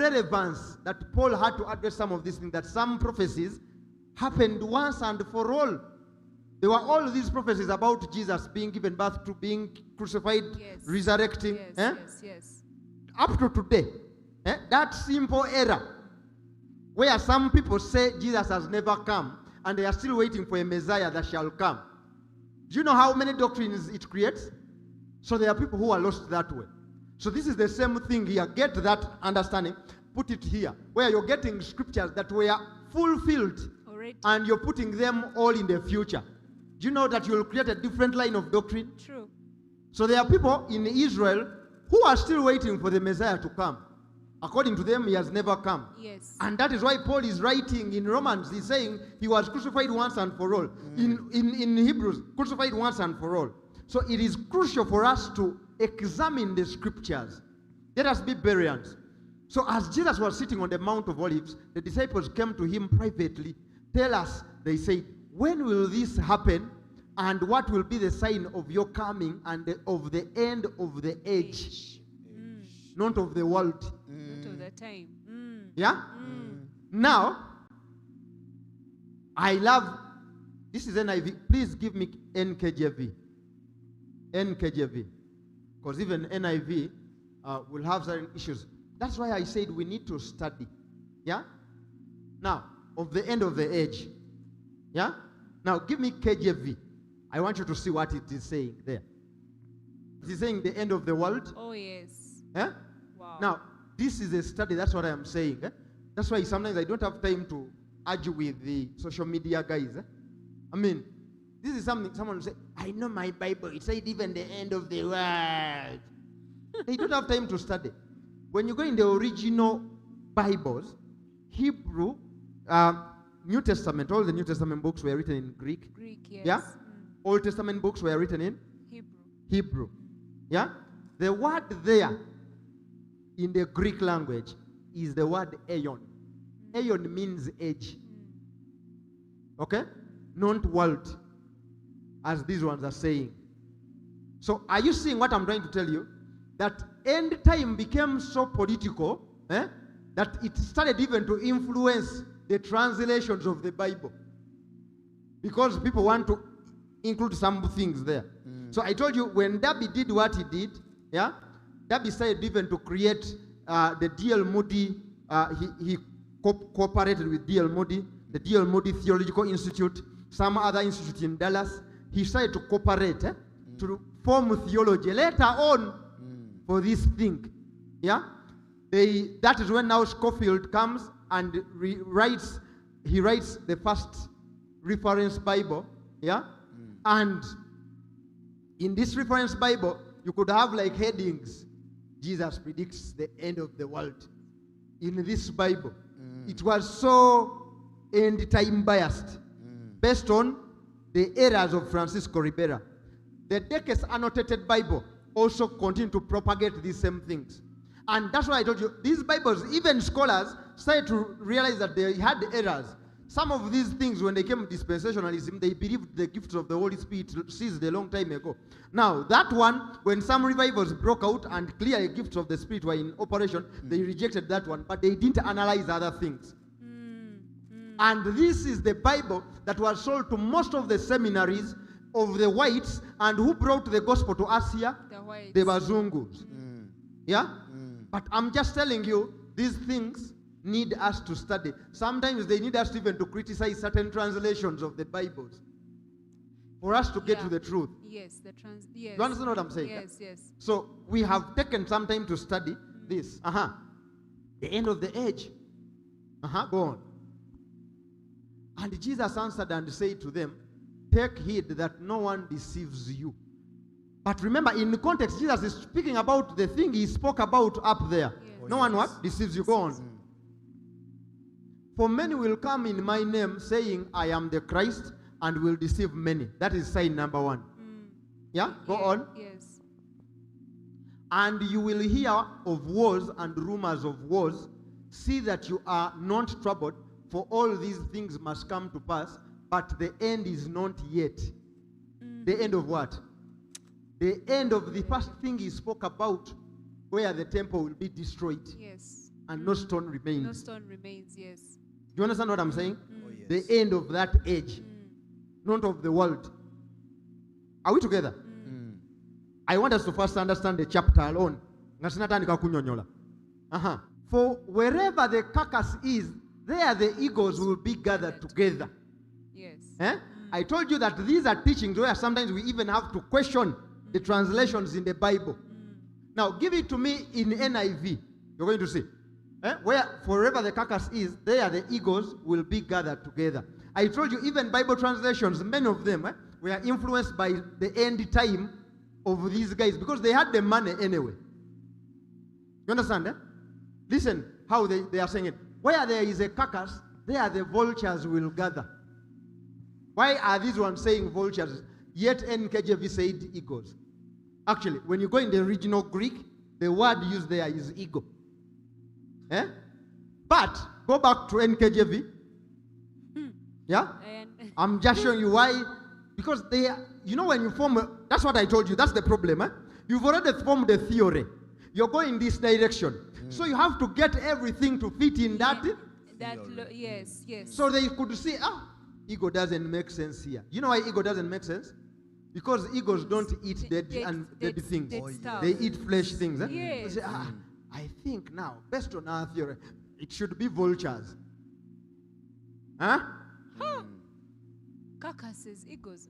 relevance that Paul had to address some of these things, that some prophecies happened once and for all. There were all these prophecies about Jesus being given birth to, being crucified, resurrecting. Yes. Up to today, that simple error where some people say Jesus has never come and they are still waiting for a Messiah that shall come. Do you know how many doctrines it creates? So there are people who are lost that way. So this is the same thing here. Get that understanding. Put it here, where you're getting scriptures that were fulfilled already, and you're putting them all in the future. Do you know that you'll create a different line of doctrine? True. So there are people in Israel who are still waiting for the Messiah to come. According to them, he has never come. Yes. And that is why Paul is writing in Romans. He's saying he was crucified once and for all. In Hebrews, crucified once and for all. So it is crucial for us to examine the scriptures. Let us be bereans. So as Jesus was sitting on the Mount of Olives, the disciples came to him privately. Tell us, they said, when will this happen? And what will be the sign of your coming and of the end of the age? Not of the world. Not of the time. Yeah? Now, I love, this is NIV. Please give me NKJV. NKJV. Because even NIV will have certain issues. That's why I said we need to study. Yeah? Now, of the end of the age. Yeah? Now, give me KJV. I want you to see what it is saying there. It is saying the end of the world. Oh, yes. Eh? Wow. Now, this is a study. That's what I am saying. Eh? That's why sometimes I don't have time to argue with the social media guys. Eh? I mean, this is something someone will say, I know my Bible. It said even the end of the world. They don't have time to study. When you go in the original Bibles, Hebrew, New Testament, all the New Testament books were written in Greek. Greek, yes. Yeah? Old Testament books were written in Hebrew. Yeah? The word there in the Greek language is the word aeon. Aeon means age. Okay? Not world, as these ones are saying. So are you seeing what I'm trying to tell you? That end time became so political that it started even to influence the translations of the Bible. Because people want to include some things there. So I told you, when Darby did what he did, yeah, Darby started even to create the D.L. Moody. He cooperated with D.L. Moody, the D.L. Moody Theological Institute, some other institute in Dallas. He started to cooperate to form theology. Later on, for this thing, yeah, that is when now Scofield comes and he writes the first reference Bible, yeah, and in this reference Bible, you could have like headings. Jesus predicts the end of the world. In this Bible, it was so end time biased, based on the errors of Francisco Ribera. The Dekes annotated Bible also continue to propagate these same things. And that's why I told you, these Bibles, even scholars started to realize that they had errors. Some of these things, when they came to dispensationalism, they believed the gifts of the Holy Spirit ceased a long time ago. Now, that one, when some revivals broke out and clear gifts of the Spirit were in operation, they rejected that one, but they didn't analyze other things. And this is the Bible that was sold to most of the seminaries of the whites, and who brought the gospel to us here? The Bazungus. Yeah? But I'm just telling you, these things need us to study. Sometimes they need us even to criticize certain translations of the Bibles for us to get to the truth. Yes, yes. You understand what I'm saying? Yes, yes. So we have taken some time to study this. The end of the age. Go on. And Jesus answered and said to them, take heed that no one deceives you. But remember, in the context, Jesus is speaking about the thing he spoke about up there. Yes. No one what? Deceives you. Go on. For many will come in my name, saying, I am the Christ, and will deceive many. That is sign number 1. Yeah? Go on. Yes. And you will hear of wars and rumors of wars. See that you are not troubled, for all these things must come to pass, but the end is not yet. The end of what? The end of the first thing he spoke about, where the temple will be destroyed. Yes. and no stone No remains. stone remains, yes. Do you understand what I'm saying? Oh, yes. The end of that age, not of the world. Are we together? I want us to first understand the chapter alone. For wherever the carcass is, there the eagles will be gathered together. Yes. I told you that these are teachings where sometimes we even have to question the translations in the Bible. Now, give it to me in NIV. You're going to see. Where forever the carcass is, there the eagles will be gathered together. I told you, even Bible translations, many of them were influenced by the end time of these guys because they had the money anyway. You understand? Listen how they are saying it. Where there is a carcass, there the vultures will gather. Why are these ones saying vultures? Yet NKJV said eagles. Actually, when you go in the original Greek, the word used there is eagle. But go back to NKJV. Yeah? I'm just showing you why. Because they, you know, when you form, that's what I told you, that's the problem. You've already formed a theory. You're going this direction. So you have to get everything to fit in that. Yes, yes. So they could see, ego doesn't make sense here. You know why ego doesn't make sense? Because eagles don't eat dead things. They eat flesh things. Yes. They say, I think now, based on our theory, it should be vultures. Carcasses, eagles.